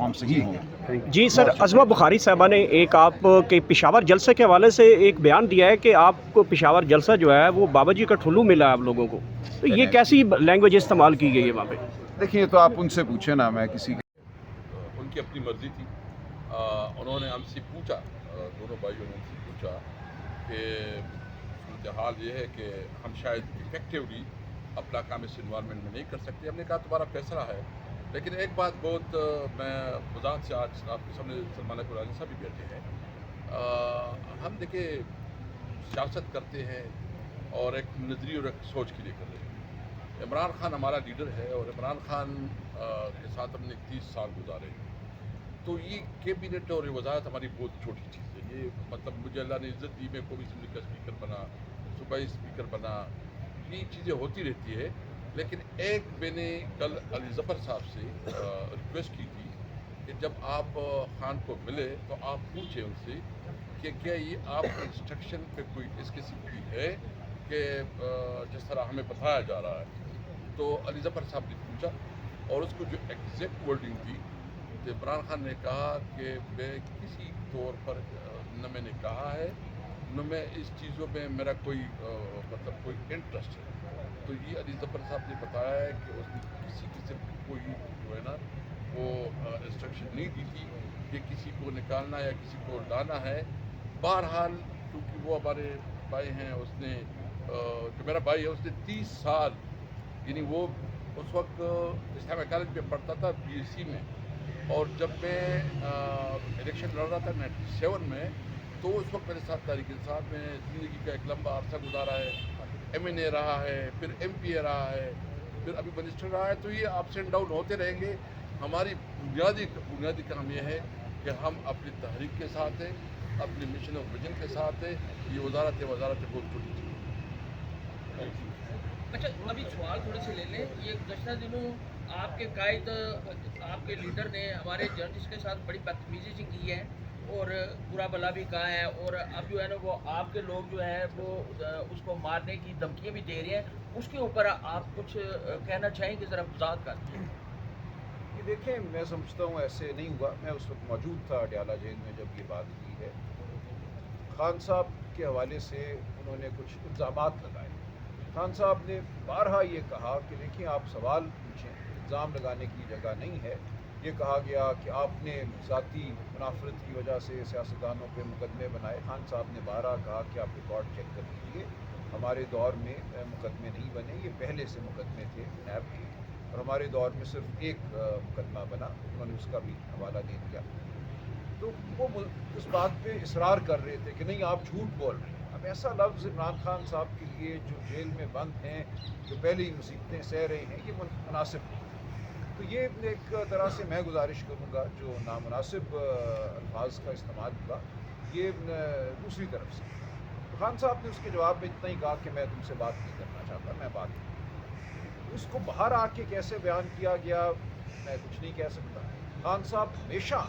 Platform सही होंगे। जी sir, Azma Bukhari साहबा ने एक आप के पेशावर जलसे के हवाले से एक बयान दिया है कि आपको पेशावर जलसा जो है वो बाबा जी का ठुल्लू मिला है आप लोगों को, तो ये कैसी लैंग्वेज इस्तेमाल की गई है वहाँ पे? देखिए, तो आप उनसे पूछे ना, मैं किसी उनकी अपनी मर्जी थी। उन्होंने हमसे पूछा, दोनों भाइयों ने हमसे पूछा कि सूरत हाल ये है कि हम शायद इफेक्टिवली अपना काम इस इन्वायरमेंट में नहीं कर सकते। हमने कहा तुम्हारा फैसला है, लेकिन एक बात बहुत मैं वजाहत से आज आपके सामने सलमान कुरानी साहब भी बैठे हैं। हम देखिए सियासत करते हैं और एक नजरिए और एक सोच के लिए कर रहे हैं। इमरान खान हमारा लीडर है और इमरान खान के साथ हमने 30 साल गुजारे, तो ये कैबिनेट और वजारत हमारी बहुत छोटी चीज़ है। ये मतलब मुझे अल्लाह ने इज़्ज़त दी, मैं कौमी असम्बली का स्पीकर बना, सूबाई स्पीकर बना, ये चीज़ें होती रहती है। लेकिन एक मैंने कल अली ज़फ़र साहब से रिक्वेस्ट की थी कि जब आप खान को मिले तो आप पूछें उनसे कि क्या ये आप इंस्ट्रक्शन पे कोई इस किस्म की है कि जिस तरह हमें बताया जा रहा है। तो अली ज़फ़र साहब ने पूछा और उसको जो एग्जैक्ट वर्डिंग थी, तो इमरान खान ने कहा कि मैं किसी तौर पर न मैंने कहा है न मैं इस चीज़ों में मेरा कोई मतलब कोई इंटरेस्ट है। तो ये अली ज़फ़र साहब ने बताया है कि उसने किसी किस्म की कोई जो है ना वो इंस्ट्रक्शन नहीं दी थी कि किसी को निकालना या किसी को लाना है। बहरहाल क्योंकि वो हमारे भाई हैं, उसने जो मेरा भाई है उसने 30 साल, यानी वो उस वक्त इस्लामिक कॉलेज में पढ़ता था BSc में, और जब मैं इलेक्शन लड़ रहा था 97 में, तो उस वक्त मेरे साथ तारीख इंसाफ में ज़िंदगी का एक लंबा अरसा गुजारा है। MNA रहा है, फिर MPA रहा है, फिर अभी मिनिस्टर रहा है। तो ये अप्स एंड डाउन होते रहेंगे। हमारी बुनियादी काम ये है कि हम अपनी तहरीक के साथ हैं, अपने मिशन और विजन के साथ हैं। ये वजारत बहुत छोटी चीज़ है। अच्छा, अभी सवाल थोड़े से ले लें। ये गुज़श्ता दिनों आपके कायद, आपके लीडर ने हमारे जर्नलिस्ट के साथ बड़ी बदतमीजी से की है और बुरा भला भी कहा है, और अब जो है ना वो आपके लोग जो है वो उसको मारने की धमकियाँ भी दे रहे हैं। उसके ऊपर आप कुछ कहना चाहेंगे, ज़रा वजाहत कर। ये देखें, मैं समझता हूँ ऐसे नहीं हुआ। मैं उस वक्त मौजूद था अडयाला जेल में जब ये बात हुई है। खान साहब के हवाले से उन्होंने कुछ इल्ज़ामात लगाए। खान साहब ने बारहा ये कहा कि देखिए आप सवाल पूछें, इल्ज़ाम लगाने की जगह नहीं है। ये कहा गया कि आपने ज़ाती मुनाफरत की वजह से सियासतदानों पे मुकदमे बनाए। खान साहब ने बारहा कहा कि आप रिकॉर्ड चेक कर लीजिए, हमारे दौर में मुकदमे नहीं बने, ये पहले से मुकदमे थे नैब के, और हमारे दौर में सिर्फ एक मुकदमा बना। उन्होंने उसका भी हवाला दे दिया। तो वो उस बात पे इसरार कर रहे थे कि नहीं आप झूठ बोल रहे हैं। अब ऐसा लफ्ज़ इमरान खान साहब के लिए जो जेल में बंद हैं, जो पहले ही मुसीबतें सह रहे हैं, ये मुनासिब नहीं। तो ये एक तरह से मैं गुजारिश करूँगा, जो नामुनासिब अल्फाज का इस्तेमाल हुआ ये दूसरी तरफ से। तो खान साहब ने उसके जवाब में इतना ही कहा कि मैं तुमसे बात नहीं करना चाहता, मैं बात नहीं। उसको बाहर आके कैसे बयान किया गया मैं कुछ नहीं कह सकता। खान साहब हमेशा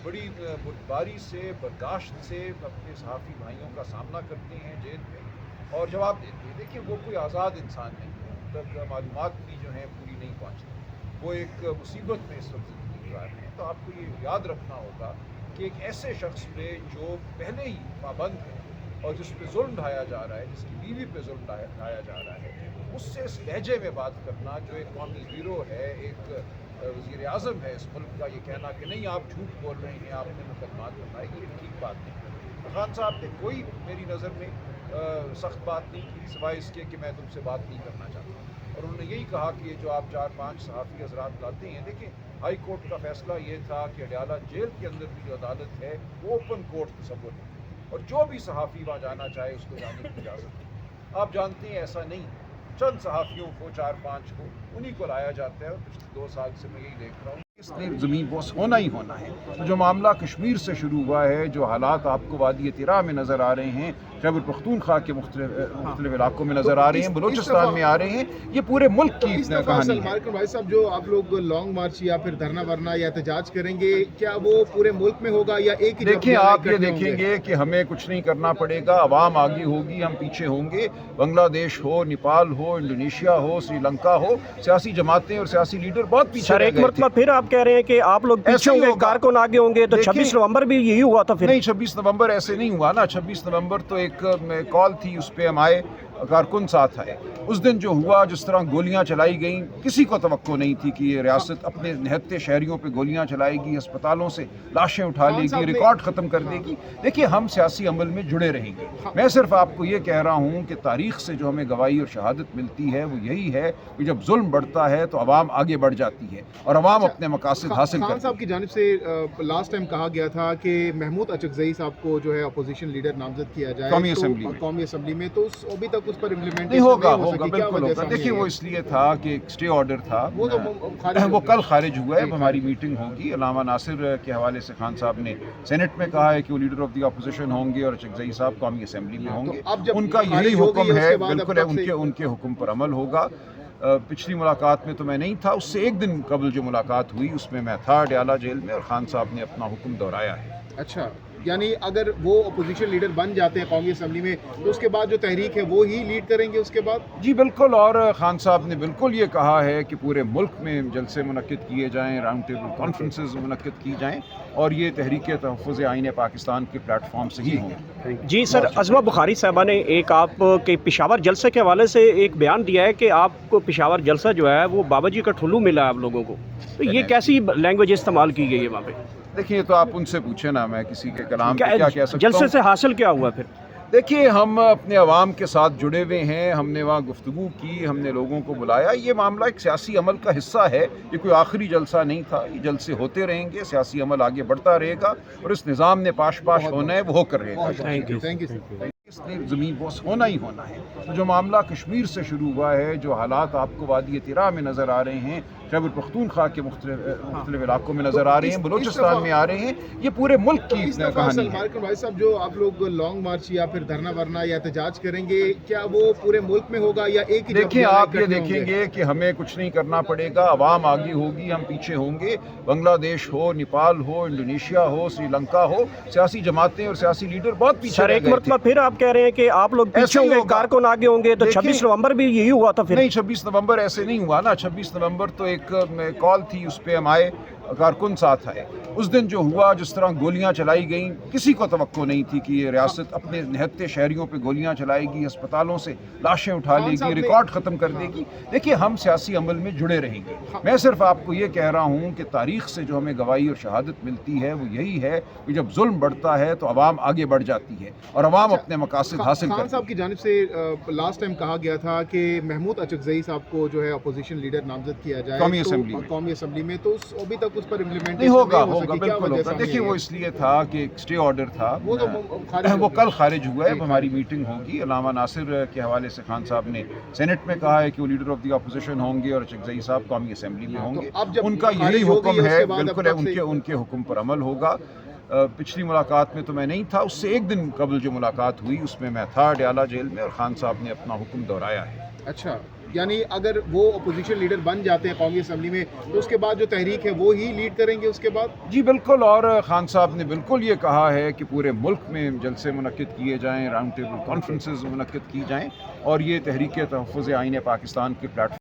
बड़ी बुर्दबारी से, बर्दाश्त से अपने सहाफ़ी भाइयों का सामना करते हैं जेल में और जवाब देते हैं। देखिए वो कोई आज़ाद इंसान नहीं है, उन तक मालूमात भी जो हैं पूरी नहीं पहुँचती। वो एक मुसीबत में इस वक्त ज़िंदगी गुजार रहे हैं। तो आपको ये याद रखना होगा कि एक ऐसे शख्स पे जो पहले ही पाबंद है और जिस पे जुल्म ढाया जा रहा है, जिसकी बीवी पे जुल्म ढाया जा रहा है, उससे इस लहजे में बात करना, जो एक कौमी हीरो है, एक वज़ीर आज़म है इस मुल्क का, ये कहना कि नहीं आप झूठ बोल रहे हैं, आपने मुकदमात बनाए, ये ठीक बात नहीं। तो खान साहब ने कोई मेरी नज़र में सख्त बात नहीं की, सिवाय इसके कि मैं तुमसे बात नहीं करना चाहता। और उन्होंने यही कहा कि ये जो आप 4-5 सहाफ़ी हज़रात लाते हैं, देखिए हाई कोर्ट का फ़ैसला ये था कि अडयाला जेल के अंदर की जो अदालत है वो ओपन कोर्ट तस्वुर है और जो भी सहाफ़ी वहाँ जाना चाहे उसको जाने की इजाज़त है। आप जानते हैं ऐसा नहीं, चंद सहाफ़ियों को 4-5 को उन्हीं को लाया जाता है और पिछले 2 साल से मैं यही देख रहा हूँ। इसलिए ज़मीन बॉस होना ही होना है। तो जो मामला कश्मीर से शुरू हुआ है, जो हालात आपको वादी तिरा में नज़र आ रहे हैं, खैबर पख्तूनख्वा के मुख्तलिफ इलाकों में नज़र आ रहे हैं, बलूचिस्तान में आ रहे हैं। ये पूरे मुल्क की इस दफा कहानी है। सलमान भाई साहब, जो आप लोग लॉन्ग मार्च या फिर धरना वरना या एहतजाज करेंगे, क्या वो पूरे मुल्क में होगा या एक ही जगह देखिए, आप ये इकट्ठे होंगे? देखेंगे कि हमें कुछ नहीं करना पड़ेगा, आवाम आगे होगी, हम पीछे होंगे। बांग्लादेश हो, नेपाल हो, इंडोनेशिया हो, श्रीलंका हो, सियासी जमातें और सियासी लीडर बहुत पीछे सर रह एक गए थे। मरतबा फिर आप कह रहे हैं कि आप लोग पीछे ऐसे ही होंगे, होगा। कारकुन आगे होंगे, तो देखिए- 26 नवंबर भी यही हुआ था फिर। नहीं, 26 नवंबर ऐसे नहीं हुआ ना। 26 नवंबर तो एक कॉल थी, उस पर हम आए, कारकुन साथ आए। उस दिन जो हुआ, जिस तरह गोलियां चलाई गईं, किसी को तवक्को नहीं थी कि ये रियासत अपने निहत्ते शहरियों पे गोलियां चलाएगी, अस्पतालों से लाशें उठा लेगी, साहब ने- रिकॉर्ड ख़त्म कर देगी। देखिए, हम सियासी अमल में जुड़े रहेंगे। मैं सिर्फ आपको ये कह रहा हूँ कि तारीख़ से जो हमें गवाही और शहादत मिलती है वो यही है कि जब जुल्म बढ़ता है तो आवाम आगे बढ़ जाती है और आवाम अपने मकासद हासिल खान करती साहब है। की जानिब से लास्ट टाइम कहा गया था कि महमूद अचकजई साहब को जो है अपोजिशन लीडर नामजद किया जाए कौमी असेंबली में। कौमी असेंबली में, तो अभी तक उस पर इम्प्लीमेंटेशन नहीं होगा, हो सकी। क्या बिल्कुल वजह होगा। सामने देखिए, आई वो है? इसलिए था कि एक स्टे ऑर्डर था, वो तो खारिज हो वो गया। कल खारिज हुआ है। जी, हमारी मीटिंग होगी। अलामा नासिर के हवाले से खान साहब ने सेनेट में कहा है कि वो लीडर ऑफ द अपोजिशन होंगे और अचकजई साहब कौमी असेंबली में होंगे। अब जब उनका यही खारिज हो गई हुक्म है, है, उसके बाद अब बिल्कुल है, तब से- उनके हुक्म पर अमल होगा। पिछली मुलाकात में तो मैं नहीं था, उससे एक दिन कबल जो मुलाकात हुई उसमें मैं था अडयाला जेल में, और खान साहब ने अपना हुक्म दोहराया है। अच्छा, यानी अगर वो अपोजिशन लीडर बन जाते हैं कौमी असेंबली में, तो उसके बाद जो तहरीक है वो ही लीड करेंगे उसके बाद? जी बिल्कुल। और खान साहब ने बिल्कुल ये कहा है कि पूरे मुल्क में जलसे मुनक्किद किए जाएँ, राउंड टेबल कॉन्फ्रेंसेस मुनक्किद की जाएँ, और ये तहरीक तहफ़्फ़ुज़ आईन पाकिस्तान के प्लेटफॉर्म से ही होंगे। जी सर, अज़मा बुखारी साहबा ने एक आपके पेशावर जलसे के हवाले से एक बयान दिया है कि आपको पेशावर जलसा जो है वो बाबा जी का ठुल्लू मिला है आप लोगों को, तो ये कैसी लैंग्वेज इस्तेमाल की गई है वहाँ पे? देखिए, तो आप उनसे पूछे ना, मैं किसी के कलाम पे क्या कह सकता जलसे हूँ। से हासिल क्या हुआ फिर? देखिए, हम अपने अवाम के साथ जुड़े हुए हैं, हमने वहाँ गुफ्तगू की, हमने लोगों को बुलाया। ये मामला एक सियासी अमल का हिस्सा है, ये कोई आखिरी जलसा नहीं था। ये जलसे होते रहेंगे, सियासी अमल आगे बढ़ता रहेगा, और इस निज़ाम ने पाश पाश होना है, वो होकर रहेगा। Thank you. Thank you sir. इसलिए ज़मीन बॉस होना ही होना है। तो जो मामला कश्मीर से शुरू हुआ है, जो हालात आपको वादी तिरा में नज़र आ रहे हैं, खैबर पख्तूनख्वा के मुख्तलिफ इलाकों में नज़र आ रहे हैं, बलूचिस्तान में आ रहे हैं, ये पूरे मुल्क की इस दफा कहानी है। सलमान भाई साहब, जो आप लोग लॉन्ग मार्च या फिर धरना वरना या एहतजाज करेंगे, क्या वो पूरे मुल्क में होगा या एक ही देखिए, जगह आप ये इकट्ठे होंगे? देखेंगे कि हमें कुछ नहीं करना पड़ेगा, आवाम आगे होगी, हम पीछे होंगे। बांग्लादेश हो, नेपाल हो, इंडोनेशिया हो, श्रीलंका हो, सियासी जमातें और सियासी लीडर बहुत पीछे सर रह एक गए मरतबा थे। फिर आप कह रहे हैं कि आप लोग ऐसे पीछे ही होंगे, होगा। कारकुन आगे होंगे, तो देखिए- 26 नवंबर भी यही हुआ था फिर। नहीं, 26 नवंबर ऐसे नहीं हुआ ना। 26 नवंबर तो एक कॉल थी, उस पर हम आए, कारकुन साथ आए। उस दिन जो हुआ, जिस तरह गोलियां चलाई गईं, किसी को तवक्को नहीं थी कि ये रियासत अपने निहत्ते शहरियों पे गोलियां चलाएगी, अस्पतालों से लाशें उठा खान लेगी, साहब ने- रिकॉर्ड ख़त्म कर देगी। देखिए, हम सियासी अमल में जुड़े रहेंगे। मैं सिर्फ आपको ये कह रहा हूँ कि तारीख़ से जो हमें गवाही और शहादत मिलती है वो यही है कि जब जुल्म बढ़ता है तो आवाम आगे बढ़ जाती है और आवाम अपने मकासद हासिल खान करती साहब है। की जानिब से लास्ट टाइम कहा गया था कि महमूद अचकजई साहब को जो है अपोजिशन लीडर नामजद किया जाए कौमी असेंबली में। कौमी असेंबली में, तो अभी तक उस पर इम्प्लीमेंटेशन नहीं होगा, हो सकी। क्या बिल्कुल वजह होगा। सामने देखिए, आई वो है? इसलिए था कि एक स्टे ऑर्डर था, वो तो खारिज हो वो गया। कल खारिज हुआ है। जी, हमारी मीटिंग होगी। अलामा नासिर के हवाले से खान साहब ने सेनेट में कहा है कि वो लीडर ऑफ द अपोजिशन होंगे और अचकजई साहब कौमी असेंबली में होंगे। अब जब उनका यही खारिज हो गई हुक्म है, है, उसके बाद अब बिल्कुल है, तब से- उनके हुक्म पर अमल होगा। पिछली मुलाकात में तो मैं नहीं था, उससे एक दिन कबल जो मुलाकात हुई उसमें मैं था अडयाला जेल में, और खान साहब ने अपना हुक्म दोहराया है। अच्छा, यानी अगर वो अपोजिशन लीडर बन जाते हैं कौमी असेंबली में, तो उसके बाद जो तहरीक है वो ही लीड करेंगे उसके बाद? जी बिल्कुल। और खान साहब ने बिल्कुल ये कहा है कि पूरे मुल्क में जलसे मुनक्किद किए जाएँ, राउंड टेबल कॉन्फ्रेंसेस मुनक्किद की जाएँ, और ये तहरीक तहफ़्फ़ुज़ आईन पाकिस्तान के प्लेटफॉर्म